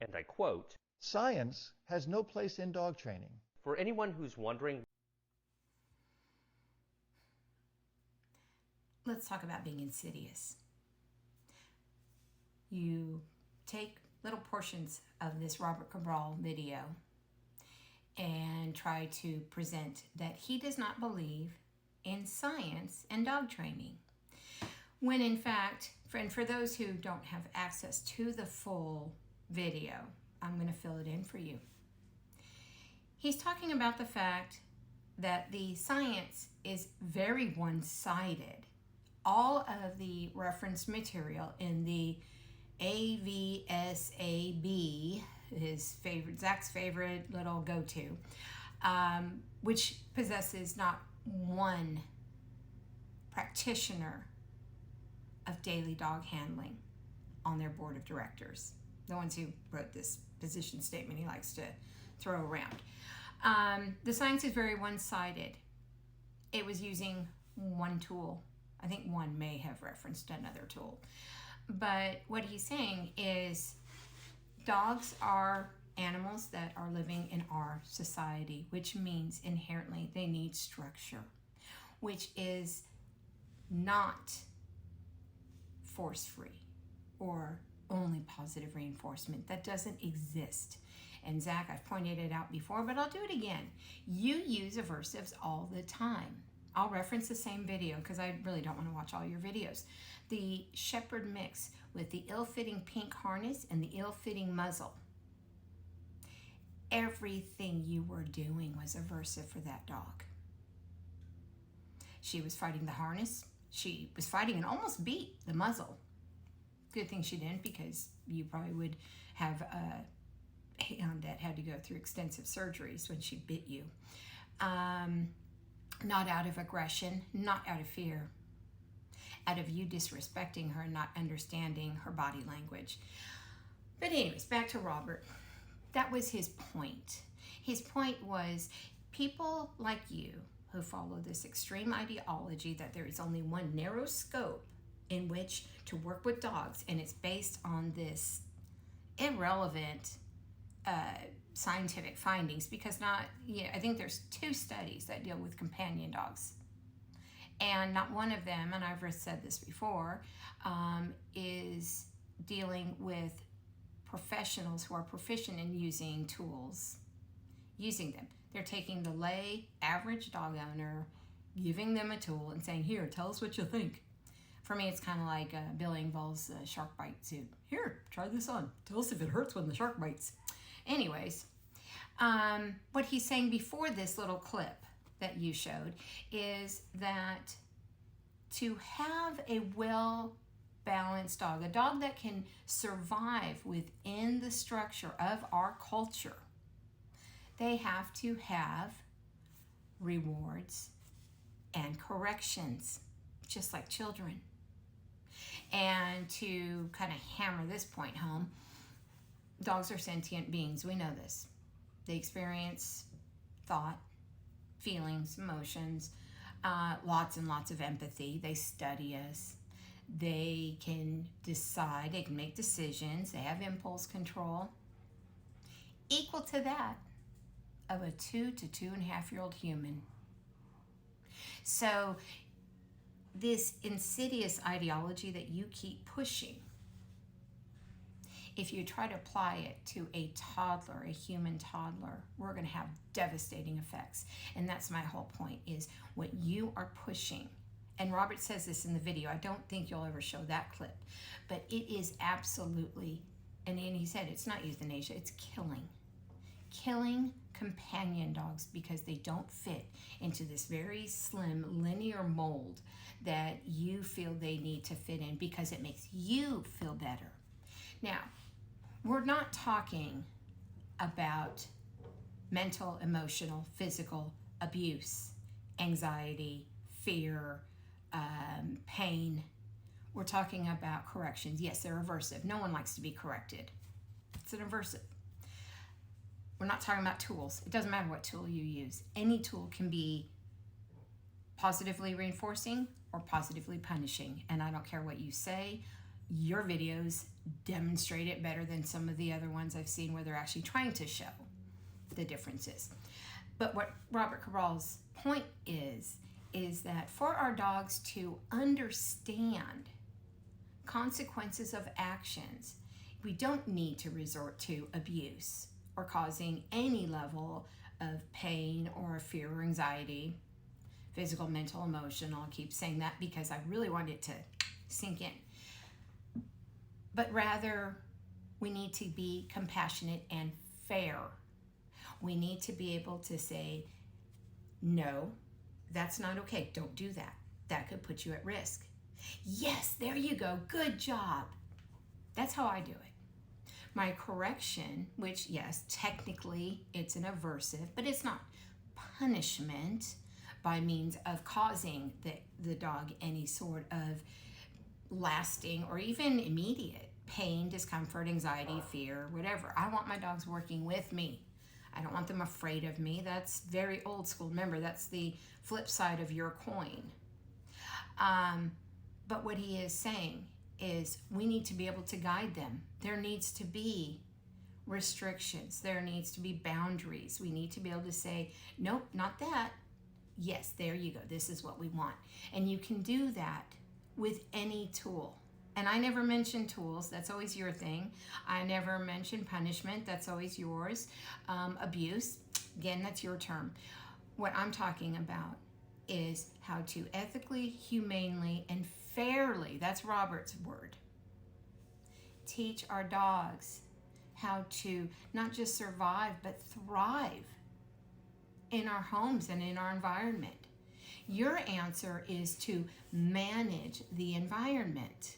and I quote, "Science has no place in dog training." For anyone who's wondering, let's talk about being insidious. You take little portions of this Robert Cabral video and try to present that he does not believe in science and dog training. When in fact, and for those who don't have access to the full video, I'm going to fill it in for you. He's talking about the fact that the science is very one-sided. All of the reference material in the AVSAB, Zach's favorite little go-to, which possesses not one practitioner of daily dog handling on their board of directors. The ones who wrote this position statement he likes to throw around. The science is very one-sided. It was using one tool. I think one may have referenced another tool. But what he's saying is dogs are animals that are living in our society, which means inherently they need structure, which is not force-free or only positive reinforcement. That doesn't exist. And Zach, I've pointed it out before, but I'll do it again. You use aversives all the time. I'll reference the same video because I really don't want to watch all your videos. The shepherd mix with the ill-fitting pink harness and the ill-fitting muzzle. Everything you were doing was aversive for that dog. She was fighting the harness. She was fighting and almost beat the muzzle. Good thing she didn't, because you probably would have a hound that had to go through extensive surgeries when she bit you. Not out of aggression, not out of fear, out of you disrespecting her and not understanding her body language. But anyways, back to Robert. That was his point. His point was people like you who follow this extreme ideology that there is only one narrow scope in which to work with dogs, and it's based on this irrelevant scientific findings, because I think there's 2 studies that deal with companion dogs, and not one of them, and I've said this before, is dealing with professionals who are proficient in using tools, using them. They're taking the lay average dog owner, giving them a tool and saying, here, tell us what you think. For me, it's kind of like Billy Engvall's shark bite suit. Here, try this on. Tell us if it hurts when the shark bites. Anyways, what he's saying before this little clip that you showed is that to have a well-balanced dog, a dog that can survive within the structure of our culture, they have to have rewards and corrections, just like children. And to kind of hammer this point home, dogs are sentient beings. We know this. They experience thought, feelings, emotions, lots and lots of empathy. They study us. They can decide. They can make decisions. They have impulse control equal to that of a 2 to 2.5-year-old human. So this insidious ideology that you keep pushing, if you try to apply it to a toddler, a human toddler, we're going to have devastating effects. And that's my whole point, is what you are pushing. And Robert says this in the video. I don't think you'll ever show that clip. But it is absolutely, and he said it's not euthanasia, it's killing. Killing companion dogs because they don't fit into this very slim linear mold that you feel they need to fit in because it makes you feel better. Now, we're not talking about mental, emotional, physical abuse, anxiety, fear, pain. We're talking about corrections. Yes, they're aversive. No one likes to be corrected. It's an aversive. We're not talking about tools. It doesn't matter what tool you use. Any tool can be positively reinforcing or positively punishing. And I don't care what you say. Your videos demonstrate it better than some of the other ones I've seen where they're actually trying to show the differences. But what Robert Cabral's point is that for our dogs to understand consequences of actions, we don't need to resort to abuse or causing any level of pain or fear or anxiety, physical, mental, emotional. I'll keep saying that because I really want it to sink in. But rather, we need to be compassionate and fair. We need to be able to say, no, that's not okay. Don't do that. That could put you at risk. Yes, there you go. Good job. That's how I do it. My correction, which, yes, technically it's an aversive, but it's not punishment by means of causing the dog any sort of lasting or even immediate pain, discomfort, anxiety, fear, whatever. I want my dogs working with me. I don't want them afraid of me. That's very old school. Remember, that's the flip side of your coin. But what he is saying is we need to be able to guide them. There needs to be restrictions. There needs to be boundaries. We need to be able to say, nope, not that. Yes, there you go. This is what we want. And you can do that with any tool. And I never mention tools. That's always your thing. I never mention punishment. That's always yours. Abuse, again, that's your term. What I'm talking about is how to ethically, humanely, and fairly, that's Robert's word, teach our dogs how to not just survive, but thrive in our homes and in our environment. Your answer is to manage the environment.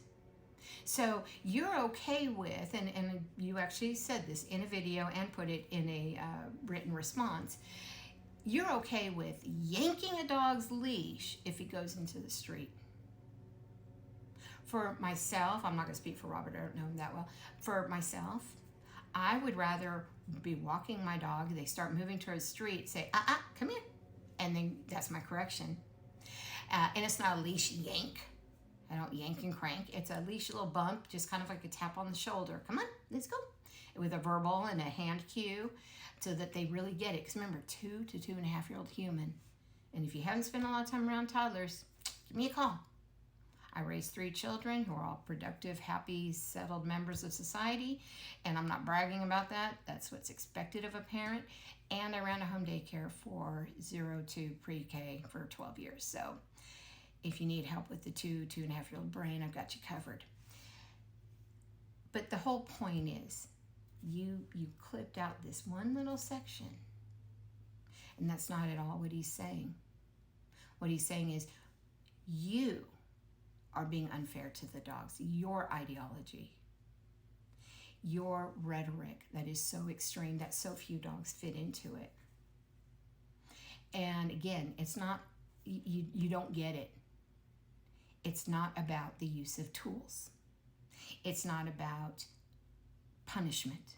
So you're okay with, and you actually said this in a video and put it in a written response, you're okay with yanking a dog's leash if he goes into the street. For myself, I'm not going to speak for Robert, I don't know him that well. For myself, I would rather be walking my dog, they start moving towards the street, say, come here. And then that's my correction. And it's not a leash yank. I don't yank and crank. It's a leash, a little bump, just kind of like a tap on the shoulder. Come on, let's go. With a verbal and a hand cue so that they really get it. Because remember, 2 to 2.5-year-old human. And if you haven't spent a lot of time around toddlers, give me a call. I raised 3 children who are all productive, happy, settled members of society. And I'm not bragging about that. That's what's expected of a parent. And I ran a home daycare for 0 to pre-K for 12 years. So if you need help with the 2.5-year-old brain, I've got you covered. But the whole point is, you clipped out this one little section. And that's not at all what he's saying. What he's saying is, you are being unfair to the dogs. Your ideology, your rhetoric that is so extreme that so few dogs fit into it. And again, it's not, you don't get it. It's not about the use of tools. It's not about punishment.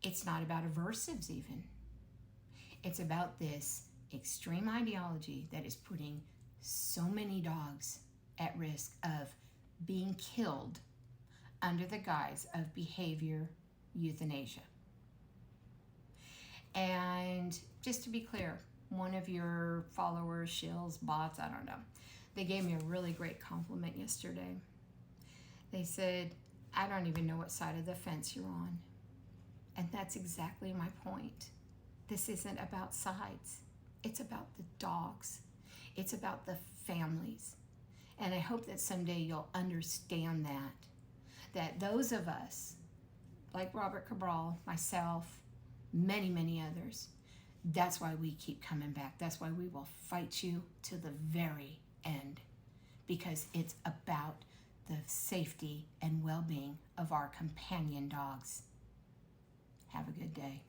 It's not about aversives even. It's about this extreme ideology that is putting so many dogs at risk of being killed under the guise of behavior euthanasia. And just to be clear, one of your followers, shills, bots, I don't know, they gave me a really great compliment yesterday. They said, I don't even know what side of the fence you're on. And that's exactly my point. This isn't about sides. It's about the dogs. It's about the families. And I hope that someday you'll understand that those of us, like Robert Cabral, myself, many, many others, that's why we keep coming back. That's why we will fight you to the very end, because it's about the safety and well-being of our companion dogs. Have a good day.